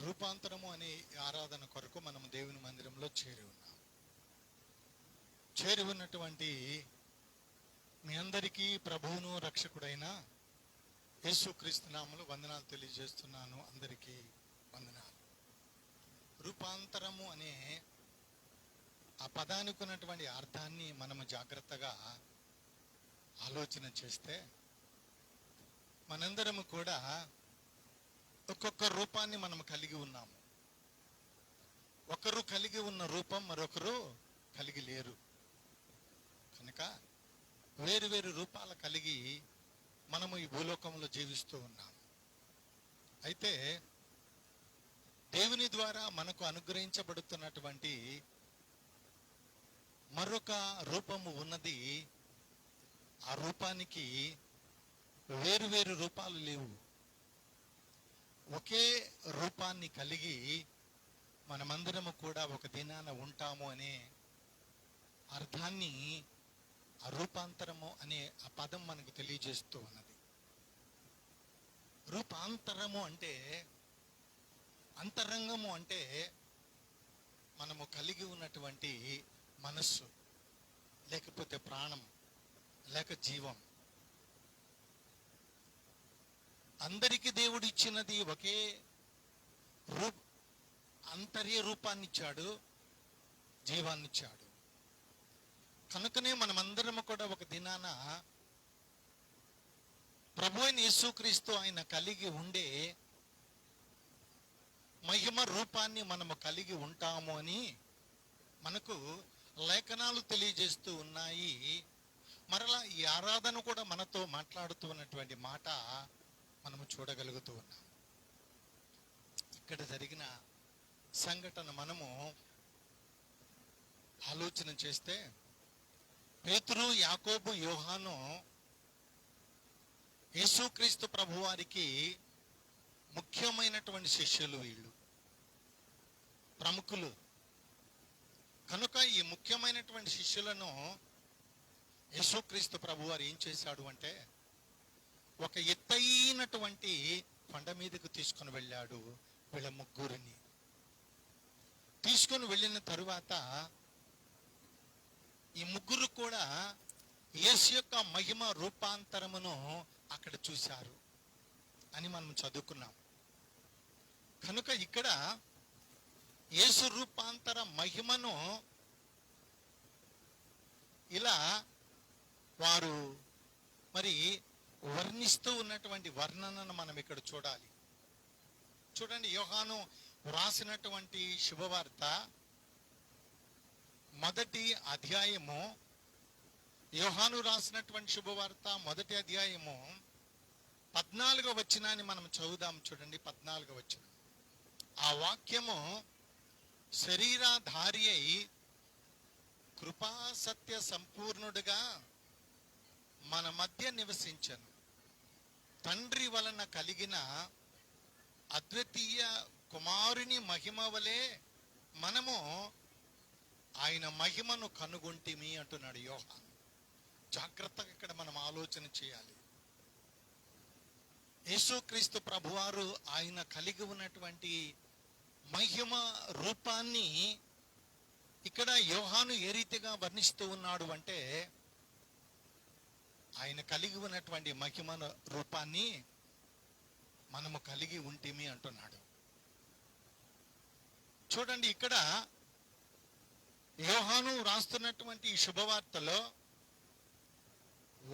రూపాంతరము అనే ఆరాధన కొరకు మనం దేవుని మందిరంలో చేరి ఉన్నటువంటి మీ అందరికీ ప్రభువును రక్షకుడైన యేసుక్రీస్తు నామములో వందనాలు తెలియజేస్తున్నాను. అందరికీ వందనాలు. రూపాంతరము అనే ఆ పదానికి ఉన్నటువంటి అర్థాన్ని మనము జాగ్రత్తగా ఆలోచన చేస్తే మనందరము కూడా ఒక్కొక్క రూపాన్ని మనం కలిగి ఉన్నాము. ఒకరు కలిగి ఉన్న రూపం మరొకరు కలిగి లేరు. కనుక వేరు వేరు రూపాలు కలిగి మనము ఈ భూలోకంలో జీవిస్తూ ఉన్నాము. అయితే దేవుని ద్వారా మనకు అనుగ్రహించబడుతున్నటువంటి మరొక రూపము ఉన్నది. ఆ రూపానికి వేరు వేరు రూపాలు లేవు. ఒకే రూపాన్ని కలిగి మనమందరము కూడా ఒక దినాన ఉంటాము అనే అర్థాన్ని ఆ రూపాంతరము అనే ఆ పదం మనకు తెలియజేస్తూ ఉన్నది. రూపాంతరము అంటే, అంతరంగము అంటే మనము కలిగి ఉన్నటువంటి మనస్సు, లేకపోతే ప్రాణం, లేక జీవం. అందరికీ దేవుడు ఇచ్చినది ఒకే అంతర్య రూపాన్ని ఇచ్చాడు, జీవాన్ని ఇచ్చాడు. కనుకనే మనమందరము కూడా ఒక దినాన ప్రభు అయిన యేసుక్రీస్తు ఆయన కలిగి ఉండే మహిమ రూపాన్ని మనము కలిగి ఉంటాము అని మనకు లేఖనాలు తెలియజేస్తూ ఉన్నాయి. మరలా ఈ ఆరాధన కూడా మనతో మాట్లాడుతూ ఉన్నటువంటి మాట మనము చూడగలుగుతూ ఉన్నాం. ఇక్కడ జరిగిన సంఘటన మనము ఆలోచన చేస్తే, పేతురు, యాకోబు, యోహాను యేసుక్రీస్తు ప్రభువారికి ముఖ్యమైనటువంటి శిష్యులు. వీళ్ళు ప్రముఖులు. కనుక ఈ ముఖ్యమైనటువంటి శిష్యులను యేసుక్రీస్తు ప్రభువారు ఏం చేశాడు అంటే, ఒక ఎత్తైనటువంటి కొండ మీదకు తీసుకొని వెళ్ళాడు. వీళ్ళ ముగ్గురిని తీసుకొని వెళ్ళిన తరువాత ఈ ముగ్గురు కూడా యేసు యొక్క మహిమ రూపాంతరమును అక్కడ చూశారు అని మనం చదువుకున్నాం. కనుక ఇక్కడ యేసు రూపాంతర మహిమను ఇలా వారు మరి వర్ణిస్తూ ఉన్నటువంటి వర్ణనను మనం ఇక్కడ చూడాలి. చూడండి, యోహాను వ్రాసినటువంటి శుభవార్త మొదటి అధ్యాయము, యోహాను రాసినటువంటి శుభవార్త మొదటి అధ్యాయము 14వ వచనాన్ని మనం చదువుదాం. చూడండి, 14వ వచనం. ఆ వాక్యము శరీరధారి అయి కృపా సత్య సంపూర్ణుడుగా మన మధ్య నివసించను. తండ్రి వలన కలిగిన అద్వితీయ కుమారుని మహిమ వలె మనము ఆయన మహిమను కనుగొంటిమి అంటున్నాడు యోహాను. జాగ్రత్తగా ఇక్కడ మనం ఆలోచన చేయాలి. యేసుక్రీస్తు ప్రభువారు ఆయన కలిగి ఉన్నటువంటి మహిమ రూపాన్ని ఇక్కడ యోహాను ఏ రీతిగా వర్ణిస్తూ ఉన్నాడు అంటే, ఆయన కలిగి ఉన్నటువంటి మహిమ రూపాన్ని మనము కలిగి ఉంటిమి అంటున్నాడు. చూడండి, ఇక్కడ యోహాను రాస్తున్నటువంటి ఈ శుభవార్తలో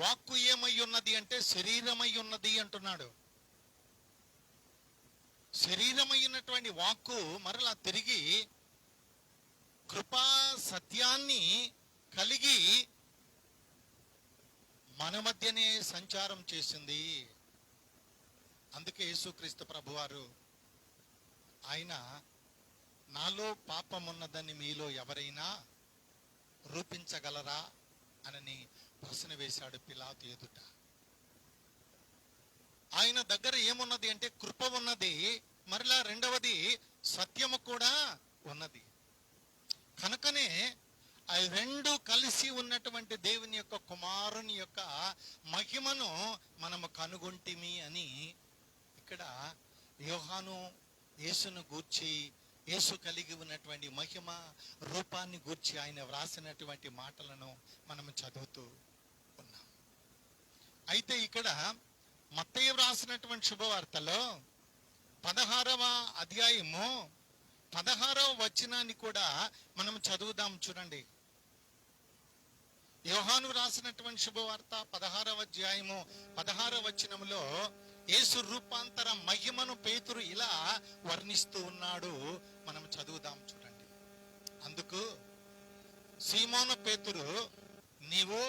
వాక్కు ఏమై ఉన్నది అంటే శరీరమై ఉన్నది అంటున్నాడు. శరీరమైనటువంటి వాక్కు మరలా తిరిగి కృపా సత్యాన్ని కలిగి మన మధ్యనే సంచారం చేసింది. అందుకే యేసుక్రీస్తు ప్రభువారు ఆయన నాలో పాపం ఉన్నదని మీలో ఎవరైనా రూపించగలరా అని ప్రశ్న వేశాడు పిలాతు ఎదుట. ఆయన దగ్గర ఏమున్నది అంటే కృప ఉన్నది, మరలా రెండవది సత్యము కూడా ఉన్నది. కనుకనే ఆ రెండు కలిసి ఉన్నటువంటి దేవుని యొక్క కుమారుని యొక్క మహిమను మనము కనుగొంటిమి అని ఇక్కడ యోహాను యేసును గూర్చి, యేసు కలిగి ఉన్నటువంటి మహిమ రూపాన్ని గూర్చి ఆయన వ్రాసినటువంటి మాటలను మనం చదువుతూ ఉన్నాం. అయితే ఇక్కడ మత్తయి వ్రాసినటువంటి శుభవార్తలో 16వ అధ్యాయము 16వ వచనాన్ని కూడా మనం చదువుదాం. చూడండి, యోహాను రాసినటువంటి శుభవార్త 16వ అధ్యాయము 16వ వచనంలో యేసు రూపాంతర మహిమను పేతురు ఇలా వర్ణిస్తూ ఉన్నాడు. మనం చదువుదాం. చూడండి, అందుకు సీమోను పేతురు, నీవు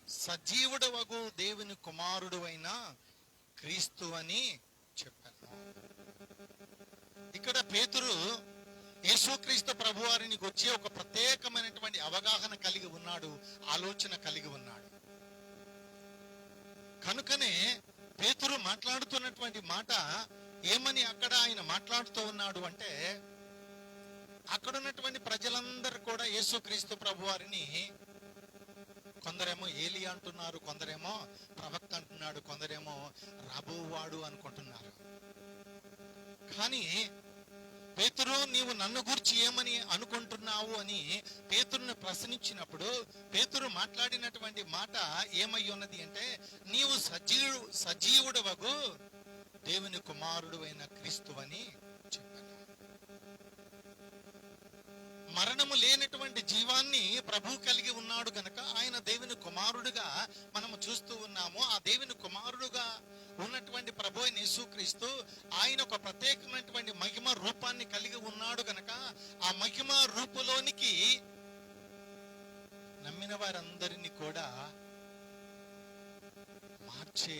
సజీవుడవగు దేవుని కుమారుడు అయిన క్రీస్తు అని చెప్పాను. ఇక్కడ పేతురు యేసుక్రీస్తు ప్రభువారిని వచ్చి ఒక ప్రత్యేకమైనటువంటి అవగాహన కలిగి ఉన్నాడు, ఆలోచన కలిగి ఉన్నాడు. కనుకనే పేతురు మాట్లాడుతున్నటువంటి మాట ఏమని అక్కడ ఆయన మాట్లాడుతూ ఉన్నాడు అంటే, అక్కడ ఉన్నటువంటి ప్రజలందరూ కూడా యేసుక్రీస్తు ప్రభువారిని కొందరేమో ఏలియా అంటున్నారు, కొందరేమో ప్రవక్త అంటున్నాడు, కొందరేమో రాబోవాడు అనుకుంటున్నారు. కానీ పేతురు, నీవు నన్ను గురించి ఏమని అనుకుంటున్నావు అని పేతురుని ప్రశ్నించినప్పుడు పేతురు మాట్లాడినటువంటి మాట ఏమై ఉన్నది అంటే, నీవు సజీవుడవగు దేవుని కుమారుడు అయిన క్రీస్తు అని చెప్పాను. మరణము లేనటువంటి జీవాన్ని ప్రభు కలిగి ఉన్నాడు గనక ఆయన దేవుని కుమారుడుగా మనము చూస్తూ ఉన్నాము. ఆ దేవుని కుమారుడుగా ఉన్నటువంటి ప్రభు అయిన యేసుక్రీస్తు ఆయన ఒక ప్రత్యేకమైనటువంటి మహిమ రూపాన్ని కలిగి ఉన్నాడు గనక ఆ మహిమ రూపులోనికి నమ్మిన వారందరినీ కూడా మార్చే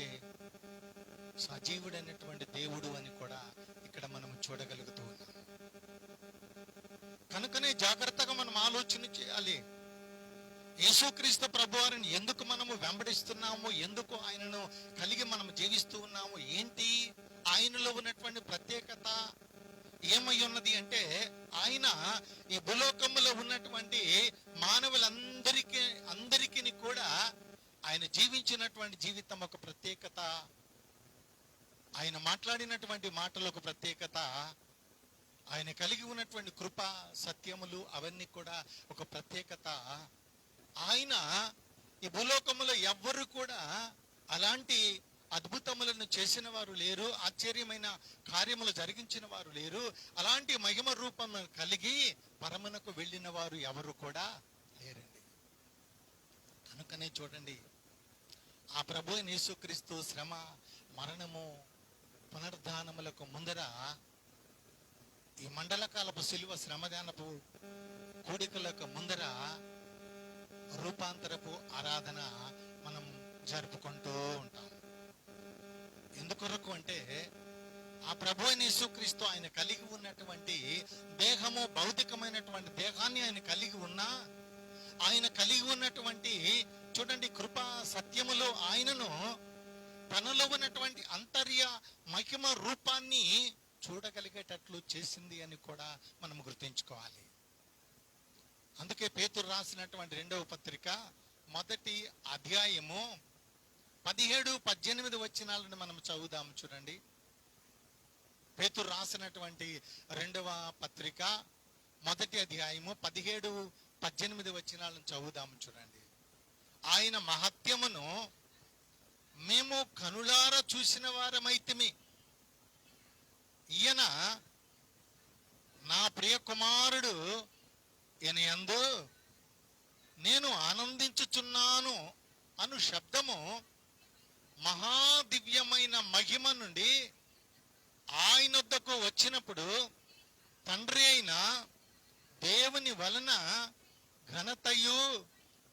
సజీవుడైనటువంటి దేవుడు అని కూడా ఇక్కడ మనం చూడగలుగుతూ ఉన్నాం. కనుకనే జాగ్రత్తగా మనం ఆలోచన చేయాలి. యేసుక్రీస్తు ప్రభువారిని ఎందుకు మనము వెంబడిస్తున్నాము, ఎందుకు ఆయనను కలిగి మనం జీవిస్తూ ఉన్నాము, ఏంటి ఆయనలో ఉన్నటువంటి ప్రత్యేకత ఏమై ఉన్నది అంటే, ఆయన ఈ భూలోకములో ఉన్నటువంటి అందరికీ కూడా ఆయన జీవించినటువంటి జీవితం ఒక ప్రత్యేకత, ఆయన మాట్లాడినటువంటి మాటలు ఒక ప్రత్యేకత, ఆయన కలిగి ఉన్నటువంటి కృప సత్యములు అవన్నీ కూడా ఒక ప్రత్యేకత. ఆయన ఈ భూలోకములో ఎవ్వరు కూడా అలాంటి అద్భుతములను చేసిన వారు లేరు, ఆశ్చర్యమైన కార్యములు జరిగించిన వారు లేరు, అలాంటి మహిమ రూపం కలిగి పరమునకు వెళ్ళిన వారు ఎవరు కూడా లేరండి. కనుకనే చూడండి, ఆ ప్రభు యేసుక్రీస్తు శ్రమ, మరణము, పునరుద్ధానములకు ముందర ఈ మండలకాలపు శిలువ శ్రమదానపు కూడికలకు ముందర రూపాంతరపు ఆరాధన మనం జరుపుకుంటూ ఉంటాం. ఎందుకొరకు అంటే, ఆ ప్రభు యేసుక్రీస్తు ఆయన కలిగి ఉన్నటువంటి దేహము, భౌతికమైనటువంటి దేహాన్ని ఆయన కలిగి ఉన్నా, ఆయన కలిగి ఉన్నటువంటి చూడండి కృపా సత్యములో ఆయనను తనలో ఉన్నటువంటి అంతర్య మహిమ రూపాన్ని చూడగలిగేటట్లు చేసింది అని కూడా మనం గుర్తుంచుకోవాలి. అందుకే పేతురు రాసినటువంటి 2వ పత్రిక 1వ అధ్యాయము 17-18 వచనాలను మనం చదువుదాం. చూడండి, పేతురు రాసినటువంటి 2వ పత్రిక 1వ అధ్యాయము 17-18 వచనాలను చదువుదాం. చూడండి, ఆయన మహత్యమును మేము కనులారా చూసిన వారమైతిమి, ఈయన నా ప్రియ కుమారుడు, ఈయన యందు నేను ఆనందించుచున్నాను అను శబ్దము మహాదివ్యమైన మహిమ నుండి ఆయన వద్దకు వచ్చినప్పుడు తండ్రి అయిన దేవుని వలన ఘనతయు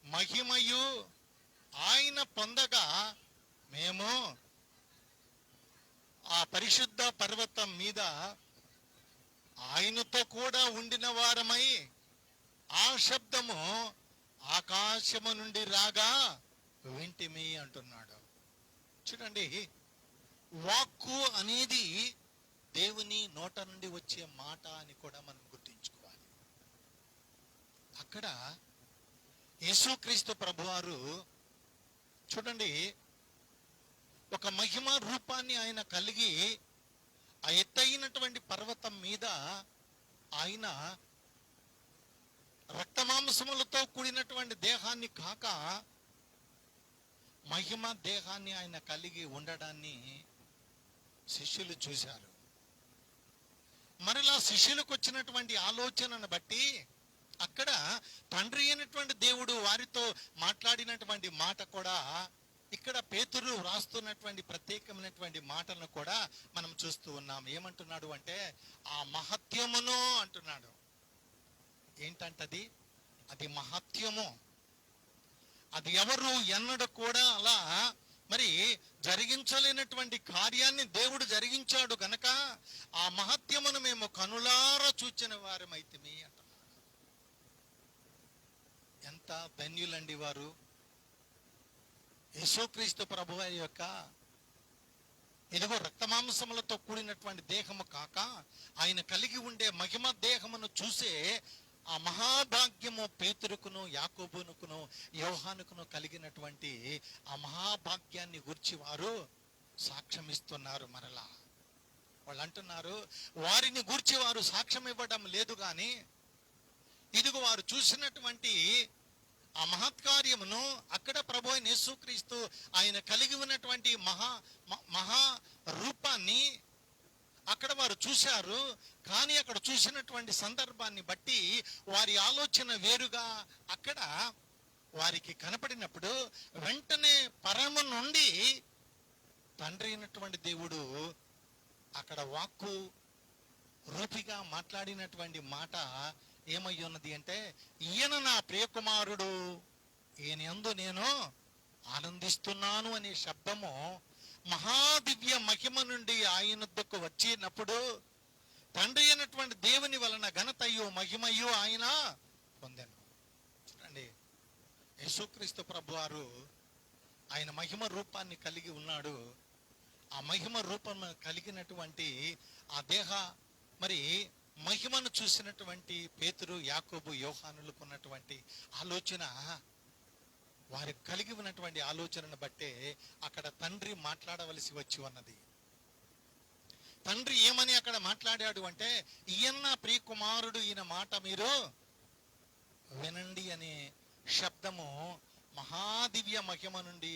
మహిమయు ఆయన పొందగా మేము ఆ పరిశుద్ధ పర్వతం మీద ఆయనతో కూడా ఉండిన వారమై ఆ శబ్దము ఆకాశము నుండి రాగా వింటిమి అంటున్నాడు. చూడండి, వాక్కు అనేది దేవుని నోట నుండి వచ్చే మాట అని కూడా మనం గుర్తుంచుకోవాలి. అక్కడ యేసుక్రీస్తు ప్రభువారు చూడండి ఒక మహిమ రూపాన్ని ఆయన కలిగి ఆ ఎత్తైనటువంటి పర్వతం మీద ఆయన రక్తమాంసములతో కూడినటువంటి దేహాన్ని కాక మహిమ దేహాన్ని ఆయన కలిగి ఉండడాన్ని శిష్యులు చూశారు. మరలా శిష్యులకు వచ్చినటువంటి ఆలోచనను బట్టి అక్కడ తండ్రి అయినటువంటి దేవుడు వారితో మాట్లాడినటువంటి మాట కూడా ఇక్కడ పేతురు రాస్తున్నటువంటి ప్రత్యేకమైనటువంటి మాటలను కూడా మనం చూస్తూ ఉన్నాం. ఏమంటున్నాడు అంటే ఆ మహత్యమును అంటున్నాడు. ఏంటంటది? అది మహత్యము. అది ఎవరు ఎన్నడూ కూడా అలా మరి జరిగించలేనటువంటి కార్యాన్ని దేవుడు జరిగించాడు గనక ఆ మహత్యమును మేము కనులారా చూచిన వారమైతిమి అంటున్నాడు. ఎంత ధన్యులండి వారు! యేసుక్రీస్తు ప్రభువారి యొక్క ఇదిగో రక్తమాంసములతో కూడినటువంటి దేహము కాక ఆయన కలిగి ఉండే మహిమ దేహమును చూసే ఆ మహాభాగ్యము పేతురుకును యాకోబునుకును యోహానుకును కలిగినటువంటి ఆ మహాభాగ్యాన్ని గురించి వారు సాక్ష్యం ఇస్తున్నారు. మరలా వాళ్ళు అంటున్నారు, వారిని గూర్చి వారు సాక్ష్యం ఇవ్వడం లేదు కానీ ఇదిగో వారు చూసినటువంటి ఆ మహత్కార్యమును అక్కడ ప్రభు అయిన యేసుక్రీస్తు ఆయన కలిగి ఉన్నటువంటి మహా రూపాన్ని అక్కడ వారు చూశారు. కానీ అక్కడ చూసినటువంటి సందర్భాన్ని బట్టి వారి ఆలోచన వేరుగా అక్కడ వారికి కనపడినప్పుడు వెంటనే పరమ నుండి తండ్రి అయినటువంటి దేవుడు అక్కడ వాక్కు రూపిగా మాట్లాడినటువంటి మాట ఏమై ఉన్నది అంటే, ఈయన నా ప్రియకుమారుడు, ఈయన యందు నేను ఆనందిస్తున్నాను అనే శబ్దము మహాదివ్య మహిమ నుండి ఆయనకు వచ్చినప్పుడు తండ్రి అయినటువంటి దేవుని వలన ఘనతయు మహిమయు ఆయన పొందాను. చూడండి, యేసుక్రీస్తు ప్రభువారు ఆయన మహిమ రూపాన్ని కలిగి ఉన్నాడు. ఆ మహిమ రూపం కలిగినటువంటి ఆ దేహ మరి మహిమను చూసినటువంటి పేతురు యాకోబు యోహానులకు ఉన్నటువంటి ఆలోచన, వారి కలిగి ఉన్నటువంటి ఆలోచనను బట్టే అక్కడ తండ్రి మాట్లాడవలసి వచ్చి ఉన్నది. తండ్రి ఏమని అక్కడ మాట్లాడాడు అంటే, ఈయన ప్రియ కుమారుడు, ఈయన మాట మీరు వినండి అనే శబ్దము మహాదివ్య మహిమ నుండి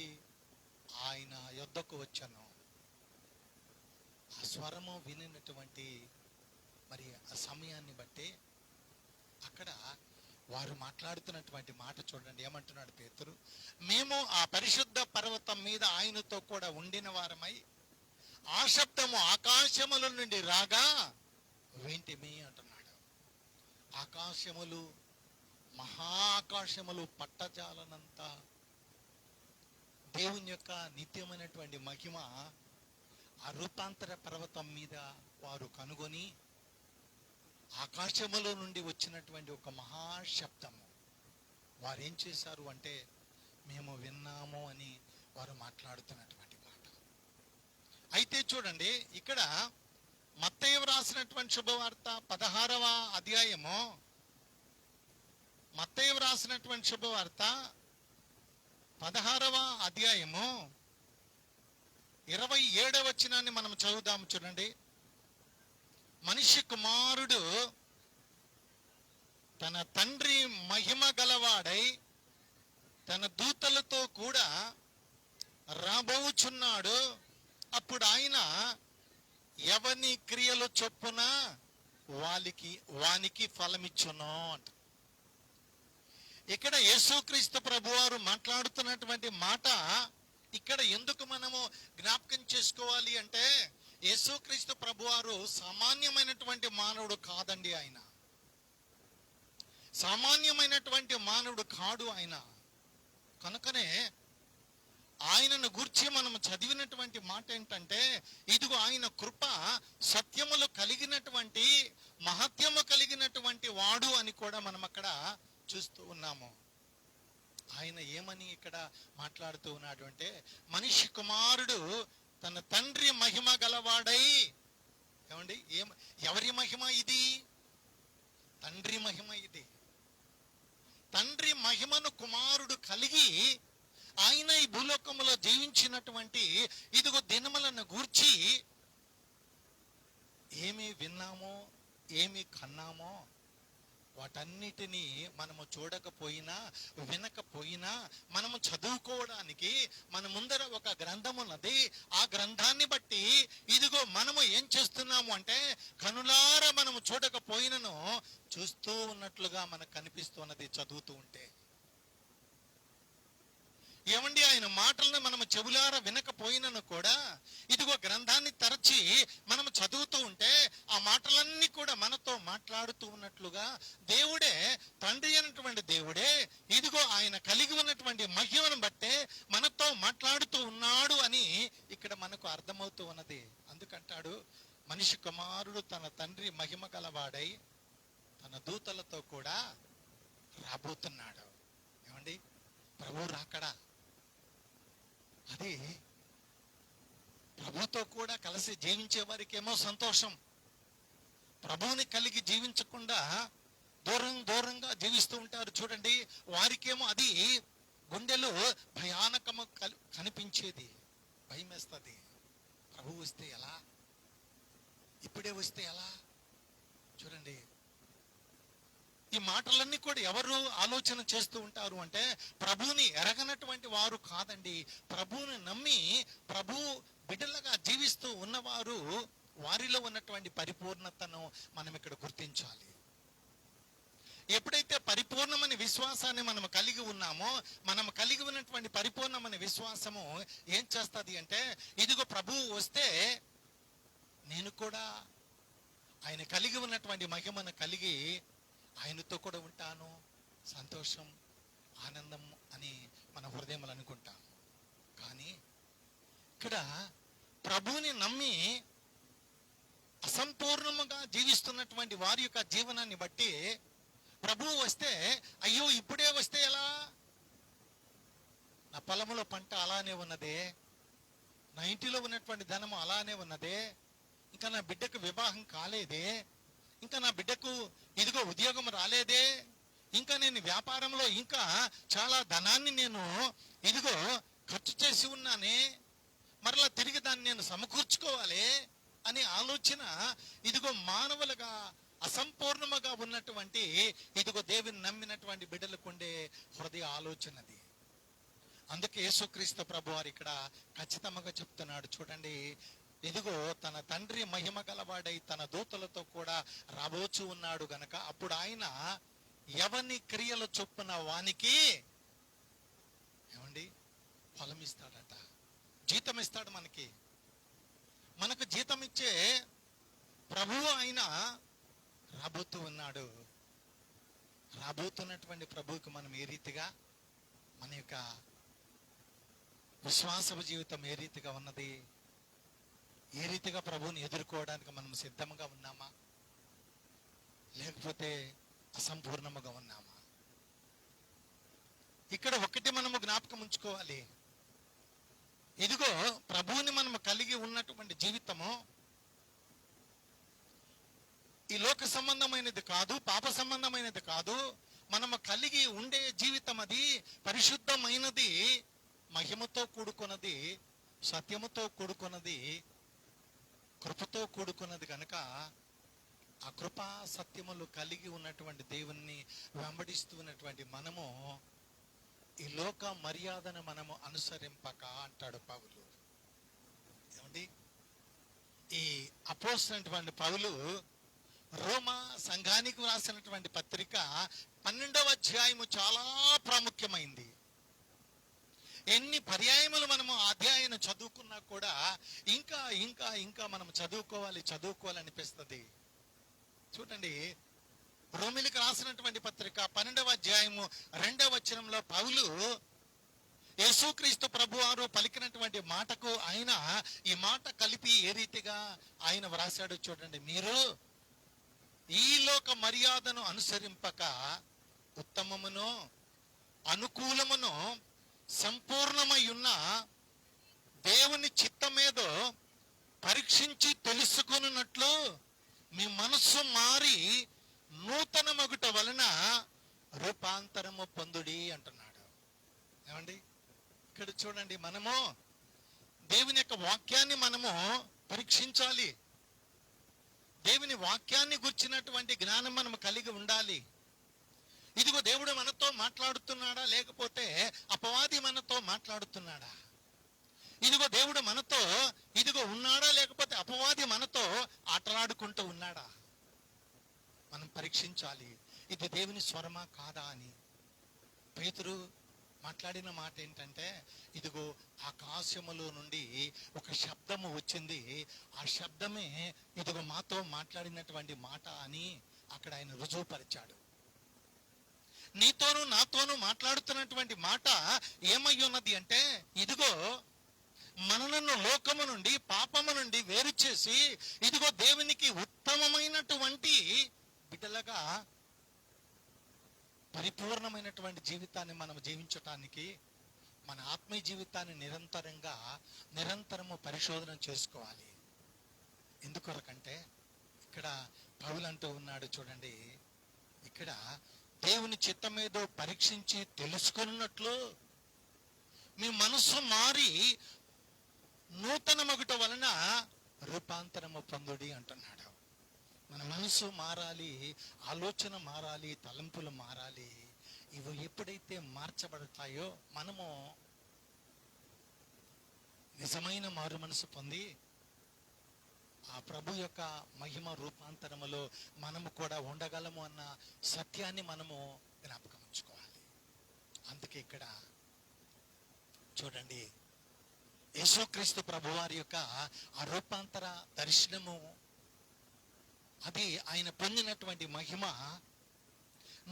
ఆయన యొద్దకు వచ్చాను. ఆ స్వరము వినినటువంటి మరి ఆ సమయాన్ని బట్టి అక్కడ వారు మాట్లాడుతున్నటువంటి మాట చూడండి. ఏమంటున్నాడు పేతురు? మేము ఆ పరిశుద్ధ పర్వతం మీద ఆయనతో కూడా ఉండిన వారమై ఆ శబ్దము ఆకాశముల నుండి రాగా వింటిమి అంటున్నాడు. ఆకాశములు, మహా ఆకాశములు పట్టజాలనంత దేవుని యొక్క నిత్యమైనటువంటి మహిమ ఆ రూపాంతర పర్వతం మీద వారు కనుగొని ఆకాశములో నుండి వచ్చినటువంటి ఒక మహాశబ్దము వారు ఏం చేశారు అంటే, మేము విన్నాము అని వారు మాట్లాడుతున్నటువంటి మాట. అయితే చూడండి, ఇక్కడ మత్తయి రాసినటువంటి శుభవార్త 16వ అధ్యాయము, మత్తయి రాసినటువంటి శుభవార్త 16వ అధ్యాయము 27వ వచనాన్ని మనం చదువుదాము. చూడండి, మనిషి కుమారుడు తన తండ్రి మహిమ గలవాడై తన దూతలతో కూడా రాబోచున్నాడు. అప్పుడు ఆయన ఎవని క్రియలు చొప్పున వానికి ఫలమిచ్చును అంట. ఇక్కడ యేసుక్రీస్తు ప్రభువారు మాట్లాడుతున్నటువంటి మాట ఇక్కడ ఎందుకు మనము జ్ఞాపకం చేసుకోవాలి అంటే, యేసుక్రీస్తు ప్రభువారు సామాన్యమైనటువంటి మానవుడు కాదండి. ఆయన సామాన్యమైనటువంటి మానవుడు కాడు ఆయన. కనుకనే ఆయనను గురించి మనం చదివినటువంటి మాట ఏంటంటే, ఇదిగో ఆయన కృప సత్యములు కలిగినటువంటి మహత్యము కలిగినటువంటి వాడు అని కూడా మనం అక్కడ చూస్తూ ఉన్నాము. ఆయన ఏమని ఇక్కడ మాట్లాడుతూ ఉన్నాడు అంటే, మనిషి కుమారుడు తన తండ్రి మహిమ గలవాడై, ఏమండి, ఎవరి మహిమ ఇది? తండ్రి మహిమ ఇది. తండ్రి మహిమను కుమారుడు కలిగి ఆయన ఈ భూలోకములో జీవించినటువంటి ఇదిగో దినములను గూర్చి విన్నామో ఏమి కన్నామో వాటన్నిటినీ మనము చూడకపోయినా వినకపోయినా మనము చదువుకోవడానికి మన ముందర ఒక గ్రంథం ఉన్నది. ఆ గ్రంథాన్ని బట్టి ఇదిగో మనము ఏం చేస్తున్నాము అంటే కనులారా మనము చూడకపోయినను చూస్తూ ఉన్నట్లుగా మనకు కనిపిస్తున్నది చదువుతూ ఉంటే. ఏమండి, ఆయన మాటలను మనము చెవులారా వినకపోయినను కూడా ఇదిగో గ్రంథాన్ని తెరచి మనం చదువుతూ ఉంటే ఆ మాటలన్నీ కూడా మనతో మాట్లాడుతూ ఉన్నట్లుగా దేవుడే, తండ్రి అయినటువంటి దేవుడే ఇదిగో ఆయన కలిగి ఉన్నటువంటి మహిమను బట్టే మనతో మాట్లాడుతూ ఉన్నాడు అని ఇక్కడ మనకు అర్థమవుతూ ఉన్నది. అందుకంటాడు, మనిషి కుమారుడు తన తండ్రి మహిమ గలవాడై తన దూతలతో కూడా రాబోతున్నాడు. ఏమండి, ప్రభు రాకడా అది ప్రభుతో కూడా కలిసి జీవించే వారికేమో సంతోషం. ప్రభువుని కలిగి జీవించకుండా దూరంగా జీవిస్తూ ఉంటారు చూడండి, వారికేమో అది గుండెలో భయానకము కనిపించేది, భయం వేస్తుంది. ప్రభు వస్తే ఎలా, ఇప్పుడే వస్తే ఎలా? చూడండి, ఈ మాటలన్నీ కూడా ఎవరు ఆలోచన చేస్తూ ఉంటారు అంటే ప్రభువుని ఎరగనటువంటి వారు కాదండి. ప్రభువుని నమ్మి ప్రభు బిడ్డలుగా జీవిస్తూ ఉన్నవారు, వారిలో ఉన్నటువంటి పరిపూర్ణతను మనం ఇక్కడ గుర్తించాలి. ఎప్పుడైతే పరిపూర్ణమైన విశ్వాసాన్ని మనం కలిగి ఉన్నామో, మనం కలిగి ఉన్నటువంటి పరిపూర్ణమైన విశ్వాసము ఏం చేస్తుంది అంటే ఇదిగో ప్రభువు వస్తే నేను కూడా ఆయన కలిగి ఉన్నటువంటి మహిమను కలిగి ఆయనతో కూడా ఉంటాను, సంతోషం ఆనందం అని మన హృదయంలో అనుకుంటాం. కానీ ఇక్కడ ప్రభువుని నమ్మి అసంపూర్ణముగా జీవిస్తున్నటువంటి వారి యొక్క జీవనాన్ని బట్టి ప్రభువు వస్తే అయ్యో ఇప్పుడే వస్తే ఎలా, నా పొలంలో పంట అలానే ఉన్నదే, నా ఇంటిలో ఉన్నటువంటి ధనము అలానే ఉన్నదే, ఇంకా నా బిడ్డకు వివాహం కాలేదే, ఇంకా నా బిడ్డకు ఇదిగో ఉద్యోగం రాలేదే, ఇంకా నేను వ్యాపారంలో ఇంకా చాలా ధనాన్ని నేను ఇదిగో ఖర్చు చేసి ఉన్నానే, మరలా తిరిగి దాన్ని నేను సమకూర్చుకోవాలి అనే ఆలోచన ఇదిగో మానవులుగా అసంపూర్ణముగా ఉన్నటువంటి ఇదిగో దేవుని నమ్మినటువంటి బిడ్డలకు ఉండే హృదయ ఆలోచనది. అందుకే యేసుక్రీస్తు ప్రభు వారు ఇక్కడ ఖచ్చితంగా చెప్తున్నాడు చూడండి, ఇదిగో తన తండ్రి మహిమ గలవాడై తన దూతలతో కూడా రాబోచు ఉన్నాడు గనక అప్పుడు ఆయన ఎవని క్రియల చొప్పున వానికి ఏమండి ఫలం ఇస్తాడట, జీతం ఇస్తాడు. మనకు జీతం ఇచ్చే ప్రభువు ఆయన రాబోతూ ఉన్నాడు. రాబోతున్నటువంటి ప్రభువుకి మనం ఏ రీతిగా, మన యొక్క విశ్వాసపు జీవితం ఏ రీతిగా ఉన్నది, ఏ రీతిగా ప్రభువుని ఎదుర్కోవడానికి మనం సిద్ధంగా ఉన్నామా, లేకపోతే అసంపూర్ణముగా ఉన్నామా? ఇక్కడ ఒకటి మనము జ్ఞాపకం ఉంచుకోవాలి, ఇదిగో ప్రభువుని మనము కలిగి ఉన్నటువంటి జీవితము ఈ లోక సంబంధమైనది కాదు, పాప సంబంధమైనది కాదు. మనము కలిగి ఉండే జీవితం అది పరిశుద్ధమైనది, మహిమతో కూడుకున్నది, సత్యముతో కూడుకున్నది, కృపతో కూడుకున్నది కనుక ఆ కృపా సత్యములు కలిగి ఉన్నటువంటి దేవుణ్ణి వెంబడిస్తూ ఉన్నటువంటి మనము ఈ లోక మర్యాదను మనము అనుసరింపక అంటాడు పౌలు. ఏమండి, ఈ అపోస్తలుడైనటువంటి పౌలు రోమా సంఘానికి రాసినటువంటి పత్రిక 12వ అధ్యాయము చాలా ప్రాముఖ్యమైంది. ఎన్ని పర్యాయములు మనము అధ్యాయం చదువుకున్నా కూడా ఇంకా ఇంకా ఇంకా మనం చదువుకోవాలనిపిస్తుంది. చూడండి, రోమిలికి రాసినటువంటి పత్రిక 12వ అధ్యాయము 2వ వచనంలో పౌలు యేసుక్రీస్తు ప్రభువారు పలికినటువంటి మాటకు ఆయన ఈ మాట కలిపి ఏ రీతిగా ఆయన వ్రాసాడు చూడండి. మీరు ఈ లోక మర్యాదను అనుసరింపక ఉత్తమమును అనుకూలమును సంపూర్ణమై ఉన్న దేవుని చిత్తమేదో పరీక్షించి తెలుసుకున్నట్లు మీ మనస్సు మారి నూతన మగుట వలన రూపాంతరము పొందుడి అంటున్నాడు. ఏమండి, ఇక్కడ చూడండి, మనము దేవుని యొక్క వాక్యాన్ని మనము పరీక్షించాలి. దేవుని వాక్యాన్ని గుర్చినటువంటి జ్ఞానం మనం కలిగి ఉండాలి. ఇదిగో దేవుడు మనతో మాట్లాడుతున్నాడా, లేకపోతే అపవాది మనతో మాట్లాడుతున్నాడా? ఇదిగో దేవుడు మనతో ఇదిగో ఉన్నాడా, లేకపోతే అపవాది మనతో ఆటలాడుకుంటూ ఉన్నాడా? మనం పరీక్షించాలి, ఇది దేవుని స్వరమా కాదా అని. పేతురు మాట్లాడిన మాట ఏంటంటే, ఇదిగో ఆకాశములో నుండి ఒక శబ్దము వచ్చింది, ఆ శబ్దమే ఇదిగో మాతో మాట్లాడినటువంటి మాట అని అక్కడ ఆయన రుజువుపరిచాడు. నీతోనూ నాతోనూ మాట్లాడుతున్నటువంటి మాట ఏమై ఉన్నది అంటే, ఇదిగో మనలను లోకము నుండి, పాపము నుండి వేరు చేసి ఇదిగో దేవునికి ఉత్తమమైనటువంటి బిడ్డలుగా పరిపూర్ణమైనటువంటి జీవితాన్ని మనం జీవించటానికి మన ఆత్మీయ జీవితాన్ని నిరంతరము పరిశోధన చేసుకోవాలి. ఎందుకొరకంటే ఇక్కడ పౌలు అంటూ ఉన్నాడు చూడండి, ఇక్కడ దేవుని చిత్తమేదో పరీక్షించి తెలుసుకున్నట్లు మీ మనస్సు మారి నూతన మగుట వలన రూపాంతరము పొందుడి అంటున్నాడు. మన మనసు మారాలి, ఆలోచన మారాలి, తలంపులు మారాలి. ఇవి ఎప్పుడైతే మార్చబడతాయో మనము నిజమైన మారు మనసు పొంది ఆ ప్రభు యొక్క మహిమ రూపాంతరములో మనము కూడా ఉండగలము అన్న సత్యాన్ని మనము జ్ఞాపకం ఉంచుకోవాలి. అందుకే ఇక్కడ చూడండి, యేసుక్రీస్తు ప్రభువారి యొక్క ఆ రూపాంతర దర్శనము, అది ఆయన పొందినటువంటి మహిమ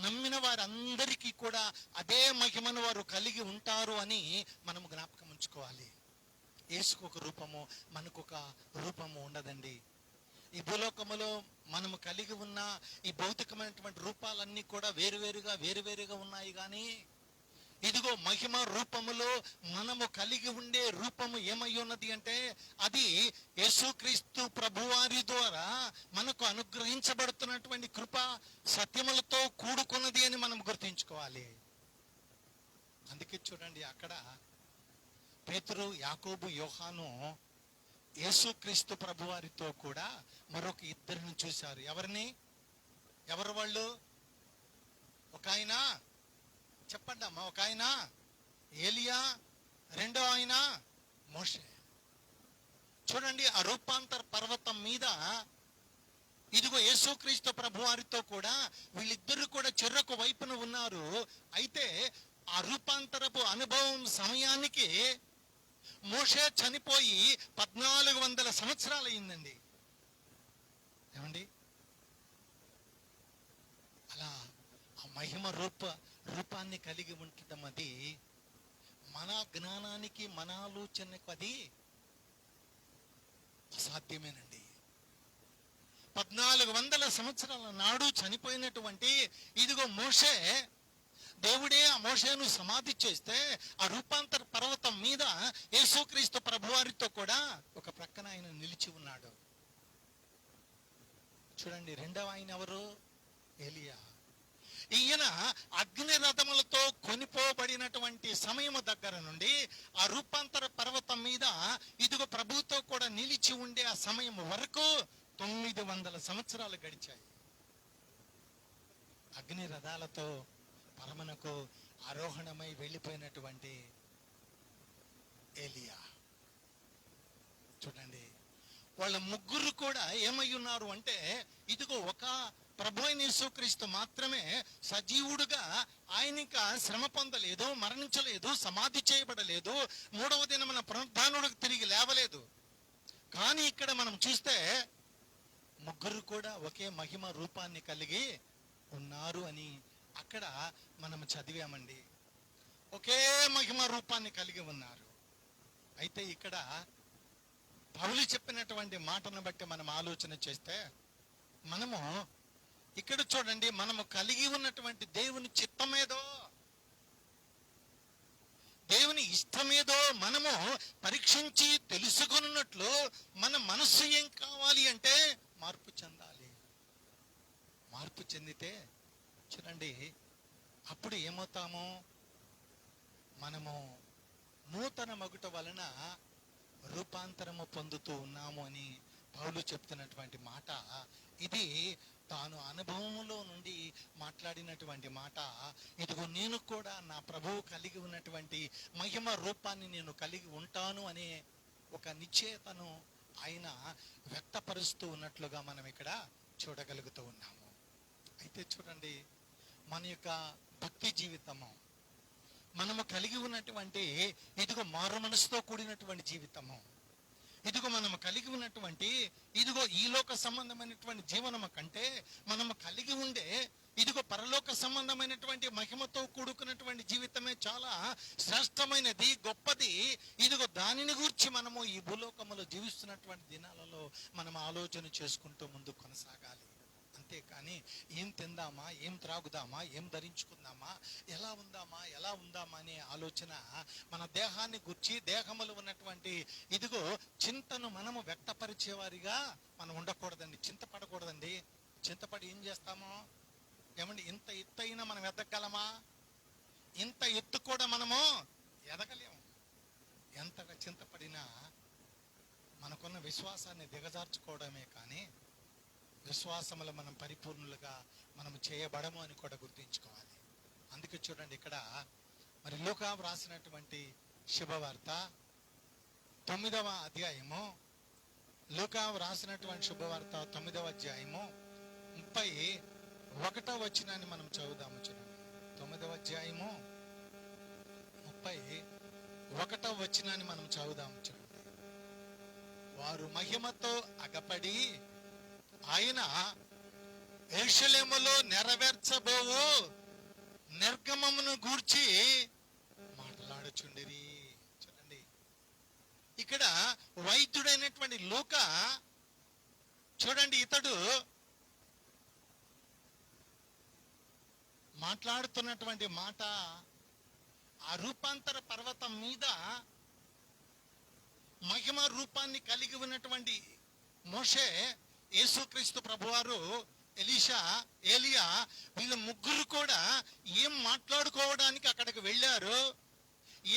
నమ్మిన వారందరికీ కూడా అదే మహిమను వారు కలిగి ఉంటారు అని మనం జ్ఞాపకం ఉంచుకోవాలి. యేసుకు ఒక రూపము, మనకు ఒక రూపము ఉండదండి. ఈ భూలోకములో మనము కలిగి ఉన్న ఈ భౌతికమైనటువంటి రూపాలన్నీ కూడా వేరువేరుగా ఉన్నాయి. కానీ ఇదిగో మహిమ రూపములో మనము కలిగి ఉండే రూపము ఏమై ఉన్నది అంటే, అది యేసుక్రీస్తు ప్రభువారి ద్వారా మనకు అనుగ్రహించబడుతున్నటువంటి కృప సత్యములతో కూడుకున్నది అని మనం గుర్తించుకోవాలి. అందుకే చూడండి, అక్కడ పేతురు, యాకోబు, యోహాను యేసుక్రీస్తు ప్రభువారితో కూడా మరొక ఇద్దరిని చూశారు. ఎవరు వాళ్ళు? ఒక ఆయన చెప్పండి అమ్మా, ఒక ఆయన ఏలియా, రెండో ఆయన మోషే. చూడండి, ఆ రూపాంతర పర్వతం మీద ఇదిగో యేసుక్రీస్తు ప్రభువారితో కూడా వీళ్ళిద్దరు కూడా చెరొక వైపున ఉన్నారు. అయితే ఆ రూపాంతరపు అనుభవం సమయానికి మోషే చనిపోయి 1400 సంవత్సరాలు అయిందండి. ఏమండి, అలా ఆ మహిమ రూపాన్ని కలిగి ఉండటం అది మన జ్ఞానానికి, మన ఆలోచనకు అది అసాధ్యమేనండి. 1400 సంవత్సరాల నాడు చనిపోయినటువంటి ఇదిగో మోషే, దేవుడే ఆ మోషేను సమాధి చేస్తే ఆ రూపాంతర పర్వతం మీద యేసుక్రీస్తు ప్రభువారితో కూడా ఒక ప్రక్కన ఆయన నిలిచి ఉన్నాడు. చూడండి, రెండవ ఆయన ఎవరు? ఏలియా. ఈయన అగ్ని రథములతో కొనిపోబడినటువంటి సమయము దగ్గర నుండి ఆ రూపాంతర పర్వతం మీద ఇదిగో ప్రభుతో కూడా నిలిచి ఉండే ఆ సమయం వరకు 900 సంవత్సరాలు గడిచాయి. అగ్ని రథాలతో పరమనకు ఆరోహణమై వెళ్ళిపోయినటువంటి ఏలియా. చూడండి, వాళ్ళ ముగ్గురు కూడా ఏమై ఉన్నారు అంటే, ఇదిగో ఒక ప్రభు అయిన యేసుక్రీస్తు మాత్రమే సజీవుడుగా, ఆయన ఇంకా శ్రమ పొందలేదు, మరణించలేదు, సమాధి చేయబడలేదు, 3వ దినమున పునరుద్ధానుడికి తిరిగి లేవలేదు. కానీ ఇక్కడ మనం చూస్తే ముగ్గురు కూడా ఒకే మహిమ రూపాన్ని కలిగి ఉన్నారు అని అక్కడ మనం చదివామండి. ఒకే మహిమ రూపాన్ని కలిగి ఉన్నారు. అయితే ఇక్కడ పౌలు చెప్పినటువంటి మాటను బట్టి మనం ఆలోచన చేస్తే, మనము ఇక్కడ చూడండి, మనము కలిగి ఉన్నటువంటి దేవుని చిత్తమేదో, దేవుని ఇష్టమేదో మనము పరీక్షించి తెలుసుకున్నట్లు మన మనస్సు ఏం కావాలి అంటే మార్పు చెందాలి. మార్పు చెందితే చూడండి, అప్పుడు ఏమవుతాము? మనము నూతన మగుట వలన రూపాంతరము పొందుతూ ఉన్నాము అని పౌలు చెప్తున్నటువంటి మాట ఇది తాను అనుభవంలో నుండి మాట్లాడినటువంటి మాట. ఇదిగో నేను కూడా నా ప్రభువు కలిగి ఉన్నటువంటి మహిమ రూపాన్ని నేను కలిగి ఉంటాను అనే ఒక నిశ్చయతను ఆయన వ్యక్తపరుస్తూ ఉన్నట్లుగా మనం ఇక్కడ చూడగలుగుతూ ఉన్నాము. అయితే చూడండి, మన యొక్క భక్తి జీవితము, మనము కలిగి ఉన్నటువంటి ఇదిగో మారు మనసుతో కూడినటువంటి జీవితము, ఇదిగో మనము కలిగి ఉన్నటువంటి ఇదిగో ఈ లోక సంబంధమైనటువంటి జీవనము కంటే మనము కలిగి ఉండే ఇదిగో పరలోక సంబంధమైనటువంటి మహిమతో కూడుకున్నటువంటి జీవితమే చాలా శ్రేష్టమైనది, గొప్పది. ఇదిగో దానిని గూర్చి మనము ఈ భూలోకములో జీవిస్తున్నటువంటి దినాలలో మనం ఆలోచన చేసుకుంటూ ముందు కొనసాగాలి. అంతేకాని ఏం తిందామా, ఏం త్రాగుదామా, ఏం ధరించుకుందామా, ఎలా ఉందామా అనే ఆలోచన మన దేహాన్ని గుర్చి దేహములో ఉన్నటువంటి ఇదిగో చింతను మనము వ్యక్తపరిచేవారిగా మనం ఉండకూడదండి. చింతపడకూడదండి. చింతపడి ఏం చేస్తామో ఏమండి, ఇంత ఎత్తు అయినా మనం ఎదగలమా? ఇంత ఎత్తు కూడా మనము ఎదగలేము. ఎంతగా చింతపడినా మనకున్న విశ్వాసాన్ని దిగజార్చుకోవడమే కానీ విశ్వాసములో మనం పరిపూర్ణులుగా మనం చేయబడము అని కూడా గుర్తుంచుకోవాలి. అందుకే చూడండి, ఇక్కడ మరి లూకా వ్రాసినటువంటి శుభవార్త 9వ అధ్యాయము, లూకా వ్రాసినటువంటి శుభవార్త 9వ అధ్యాయము 31వ వచనాన్ని మనం చదువుదాము. చూడండి, 9వ అధ్యాయము 31వ వచనాన్ని మనం చదువుదాము. చూడండి, వారు మహిమతో అగపడి ఆయన యెరూషలేములో నెరవేర్చబోవు నిర్గమమును గూర్చి మాట్లాడుచుండిరి. చూడండి, ఇక్కడ వైద్యుడైనటువంటి లూకా చూడండి, ఇతడు మాట్లాడుతున్నటువంటి మాట ఆ రూపాంతర పర్వతం మీద మహిమ రూపాన్ని కలిగి ఉన్నటువంటి మోషే, యేసుక్రీస్తు ప్రభువారు, ఎలీషా, ఏలియా వీళ్ళ ముగ్గురు కూడా ఏం మాట్లాడుకోవడానికి అక్కడికి వెళ్ళారు,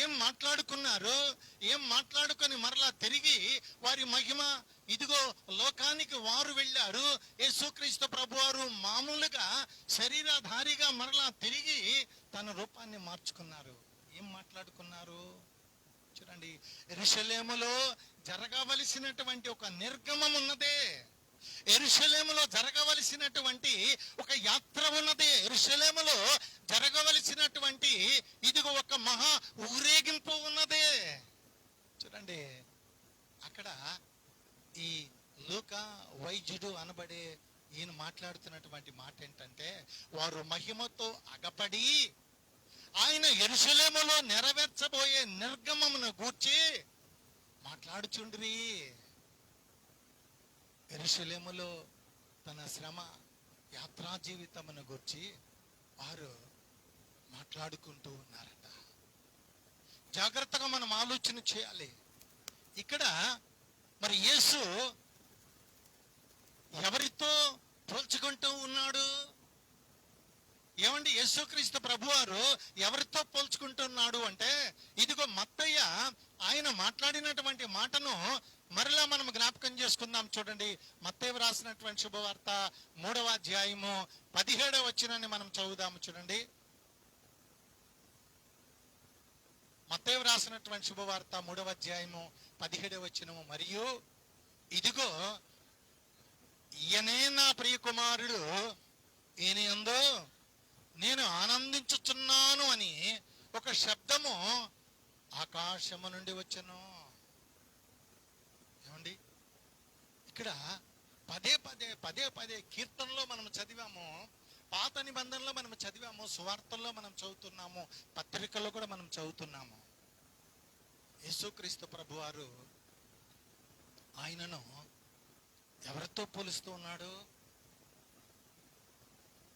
ఏం మాట్లాడుకున్నారు, ఏం మాట్లాడుకొని మరలా తిరిగి వారి మహిమ ఇదిగో లోకానికి వారు వెళ్ళారు. యేసుక్రీస్తు ప్రభువారు మామూలుగా శరీరధారిగా మరలా తిరిగి తన రూపాన్ని మార్చుకున్నారు. ఏం మాట్లాడుకున్నారు చూడండి, యెరూషలేములో జరగవలసినటువంటి ఒక నిర్గమం ఉన్నదే, యెరూషలేములో జరగవలసినటువంటి ఒక యాత్ర ఉన్నది, యెరూషలేములో జరగవలసినటువంటి ఇదిగో ఒక మహా ఊరేగింపు ఉన్నదే. చూడండి, అక్కడ ఈ లూకా వైద్యుడు అనబడే ఈయన మాట్లాడుతున్నటువంటి మాట ఏంటంటే, వారు మహిమతో అగపడి ఆయన యెరూషలేములో నెరవేర్చబోయే నిర్గమమును గూర్చి మాట్లాడుచుండ్రి. యెరూషలేములో తన శ్రమ యాత్రా జీవితమును గురించి వారు మాట్లాడుకుంటూ ఉన్నారట. జాగ్రత్తగా మనం ఆలోచన చేయాలి. ఇక్కడ మరి యేసు ఎవరితో పోల్చుకుంటూ ఉన్నాడు? ఏమండి, యేసుక్రీస్తు ప్రభువారు ఎవరితో పోల్చుకుంటున్నాడు అంటే, ఇదిగో మత్తయ్య ఆయన మాట్లాడినటువంటి మాటను మరలా మనం జ్ఞాపకం చేసుకుందాం. చూడండి, మత్తయి రాసినటువంటి శుభవార్త 3వ అధ్యాయము 17వ వచనాన్ని మనం చదువుదాము. చూడండి, మత్తయి రాసినటువంటి శుభవార్త 3వ అధ్యాయము 17వ వచనము, మరియు ఇదిగో ఈయనే నా ప్రియ కుమారుడు, ఈయన యందు నేను ఆనందించుచున్నాను అని ఒక శబ్దము ఆకాశము నుండి వచ్చెను. ఏమండి, ఇక్కడ పదే పదే కీర్తనలో మనం చదివాము, పాత నిబంధనలో మనం చదివాము, సువార్తల్లో మనం చదువుతున్నాము, పత్రికల్లో కూడా మనం చదువుతున్నాము. యేసుక్రీస్తు ప్రభువారు ఆయనను ఎవరితో పోలుస్తూ ఉన్నాడు?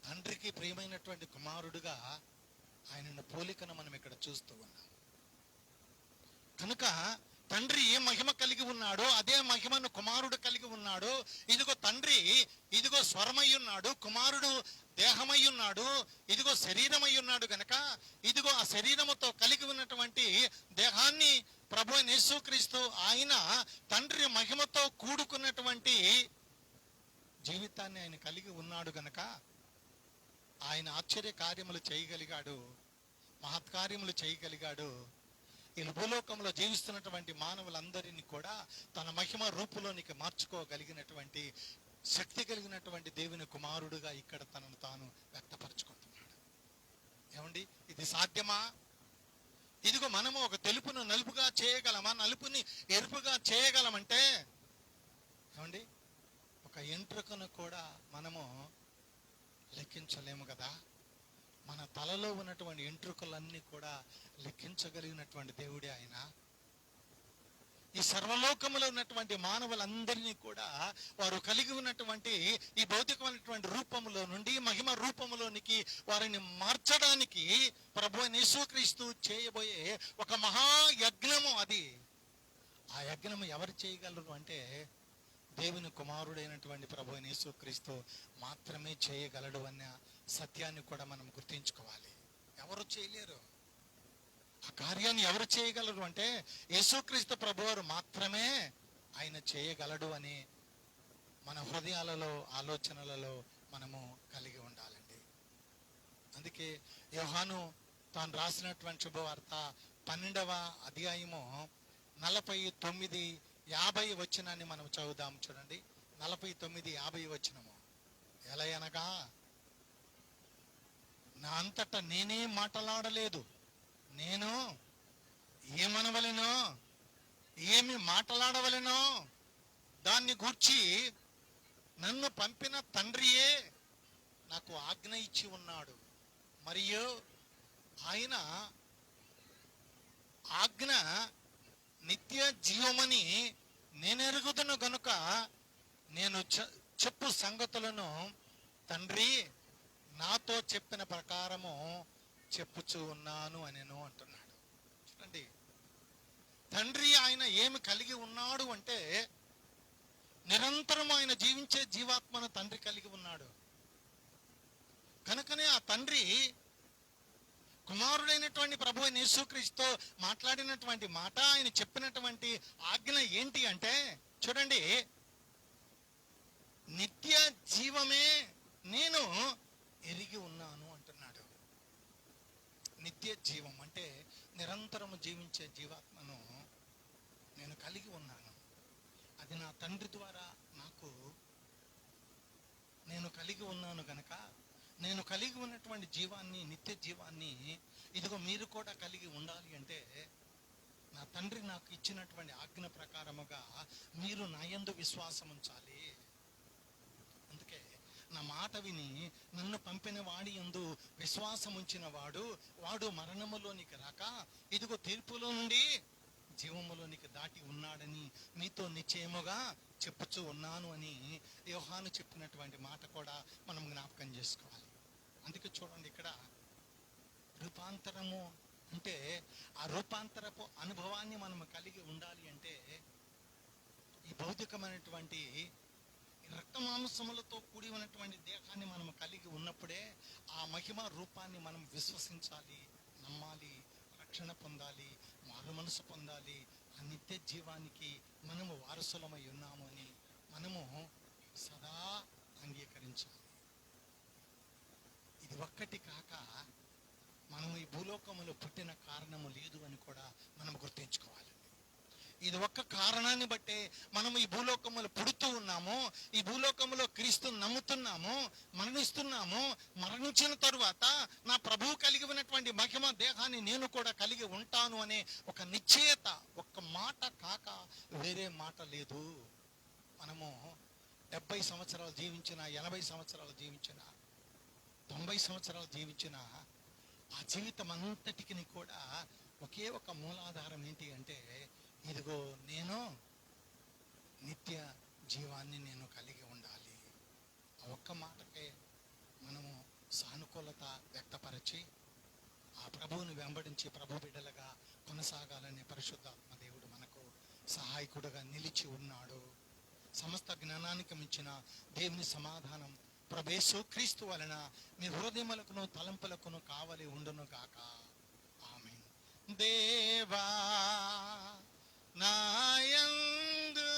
తండ్రికి ప్రియమైనటువంటి కుమారుడుగా ఆయనను పోలికను మనం ఇక్కడ చూస్తూ ఉన్నాం. కనుక తండ్రి ఏ మహిమ కలిగి ఉన్నాడో అదే మహిమను కుమారుడు కలిగి ఉన్నాడు. ఇదిగో తండ్రి ఇదిగో స్వరమై ఉన్నాడు, కుమారుడు దేహమై ఉన్నాడు, ఇదిగో శరీరమై ఉన్నాడు. గనక ఇదిగో ఆ శరీరముతో కలిగి ఉన్నటువంటి దేహాన్ని ప్రభు యేసుక్రీస్తు ఆయన తండ్రి మహిమతో కూడుకున్నటువంటి జీవితాన్ని ఆయన కలిగి ఉన్నాడు గనక ఆయన ఆశ్చర్య కార్యములు చేయగలిగాడు, మహత్కార్యములు చేయగలిగాడు. ఈ భూలోకంలో జీవిస్తున్నటువంటి మానవులందరినీ కూడా తన మహిమ రూపులోనికి మార్చుకోగలిగినటువంటి శక్తి కలిగినటువంటి దేవుని కుమారుడుగా ఇక్కడ తనను తాను వ్యక్తపరచుకుంటున్నాడు. ఏమండి, ఇది సాధ్యమా? ఇదిగో మనము ఒక తెలుపును నలుపుగా చేయగలమా? నలుపుని ఎరుపుగా చేయగలమంటే ఏమండి, ఒక ఎంట్రుకను కూడా మనము లెక్కించలేము కదా. మన తలలో ఉన్నటువంటి ఎంట్రుకలన్నీ కూడా లెక్కించగలిగినటువంటి దేవుడే ఆయన. ఈ సర్వలోకములో ఉన్నటువంటి మానవులందరినీ కూడా వారు కలిగి ఉన్నటువంటి ఈ భౌతికమైనటువంటి రూపములో నుండి మహిమ రూపములోనికి వారిని మార్చడానికి ప్రభువైన యేసుక్రీస్తు చేయబోయే ఒక మహాయజ్ఞము అది. ఆ యజ్ఞము ఎవరు చేయగలరు అంటే దేవుని కుమారుడైనటువంటి ప్రభువైన యేసుక్రీస్తు మాత్రమే చేయగలడు అన్న సత్యాన్ని కూడా మనం గుర్తించుకోవాలి. ఎవరు చేయలేరు. ఆ కార్యాన్ని ఎవరు చేయగలరు అంటే యేసుక్రీస్తు ప్రభువారు మాత్రమే ఆయన చేయగలడు అని మన హృదయాలలో ఆలోచనలలో మనము కలిగి ఉండాలండి. అందుకే యోహాను తాను రాసినటువంటి శుభవార్త 12వ అధ్యాయము 49-50 వచనాన్ని మనం చదువుదాం. చూడండి, 49-50 వచనము. ఎలా అనగా, నా అంతటా నేనే మాట్లాడలేదు, నేను ఏమనవలెనో ఏమి మాట్లాడవలెనో దాన్ని గూర్చి నన్ను పంపిన తండ్రియే నాకు ఆజ్ఞ ఇచ్చి ఉన్నాడు. మరియు ఆయన ఆజ్ఞ నిత్య జీవమని నేనెరుగుదును గనుక నేను చెప్పు సంగతులను తండ్రి నాతో చెప్పిన ప్రకారము చెప్పుచూ ఉన్నాను అనేను అంటున్నాడు. చూడండి, తండ్రి ఆయన ఏమి కలిగి ఉన్నాడు అంటే నిరంతరం ఆయన జీవించే జీవాత్మను తండ్రి కలిగి ఉన్నాడు. కనుకనే ఆ తండ్రి కుమారుడైనటువంటి ప్రభువైన యేసుక్రీస్తుతో మాట్లాడినటువంటి మాట, ఆయన చెప్పినటువంటి ఆజ్ఞ ఏంటి అంటే చూడండి, నిత్య జీవమే నేను ఎరిగి ఉన్నాను అంటున్నాడు. నిత్య జీవం అంటే నిరంతరము జీవించే జీవాత్మను నేను కలిగి ఉన్నాను. అది నా తండ్రి ద్వారా నేను కలిగి ఉన్నాను గనక నేను కలిగి ఉన్నటువంటి జీవాన్ని, నిత్య జీవాన్ని ఇదిగో మీరు కూడా కలిగి ఉండాలి అంటే నా తండ్రి నాకు ఇచ్చినటువంటి ఆజ్ఞ ప్రకారముగా మీరు నా యందు విశ్వాసం ఉంచాలి. అందుకే నా మాట విని నన్ను పంపిన వాడి యందు విశ్వాసం ఉంచిన వాడు మరణములోనికి రాక ఇదిగో తీర్పులో నుండి జీవములోనికి దాటి ఉన్నాడని మీతో నిశ్చయముగా చెప్పుచూ ఉన్నాను అని యోహాను చెప్పినటువంటి మాట కూడా మనం జ్ఞాపకం చేసుకోవాలి. అందుకే చూడండి, ఇక్కడ రూపాంతరము అంటే ఆ రూపాంతరపు అనుభవాన్ని మనం కలిగి ఉండాలి అంటే ఈ భౌతికమైనటువంటి రక్త మాంసములతో కూడి ఉన్నటువంటి దేహాన్ని మనం కలిగి ఉన్నప్పుడే ఆ మహిమ రూపాన్ని మనం విశ్వసించాలి, నమ్మాలి, రక్షణ పొందాలి, మారు మనసు పొందాలి. ఆ నిత్య జీవానికి మనము వారసులమై ఉన్నాము అని మనము సదా అంగీకరించాలి. ఇది ఒక్కటి కాక మనం ఈ భూలోకములో పుట్టిన కారణము లేదు అని కూడా మనం గుర్తించుకోవాలి. ఇది ఒక్క కారణాన్ని బట్టే మనం ఈ భూలోకములో పుడుతూ ఉన్నాము, ఈ భూలోకములో క్రీస్తుని నమ్ముతున్నాము, మరణిస్తున్నాము. మరణించిన తరువాత నా ప్రభువు కలిగి ఉన్నటువంటి మహిమ దేహాన్ని నేను కూడా కలిగి ఉంటాను అనే ఒక నిశ్చయత, ఒక్క మాట కాక వేరే మాట లేదు. మనము 70 సంవత్సరాలు జీవించిన, 80 సంవత్సరాలు జీవించిన, 90 సంవత్సరాలు జీవించిన ఆ జీవితం అంతటికి కూడా ఒకే ఒక మూలాధారం ఏంటి అంటే ఇదిగో నేను నిత్య జీవాన్ని నేను కలిగి ఉండాలి. ఆ ఒక్క మాటకే మనము సానుకూలత వ్యక్తపరిచి ఆ ప్రభువుని వెంబడించి ప్రభు బిడ్డలుగా కొనసాగాలనే పరిశుద్ధాత్మ దేవుడు మనకు సహాయకుడుగా నిలిచి ఉన్నాడు. సమస్త జ్ఞానానికి మించిన దేవుని సమాధానం ప్రభు యేసుక్రీస్తు వలన మీ హృదయములకును తలంపులకును కావలి ఉండును గాక. ఆమేన్. దేవా నాయందు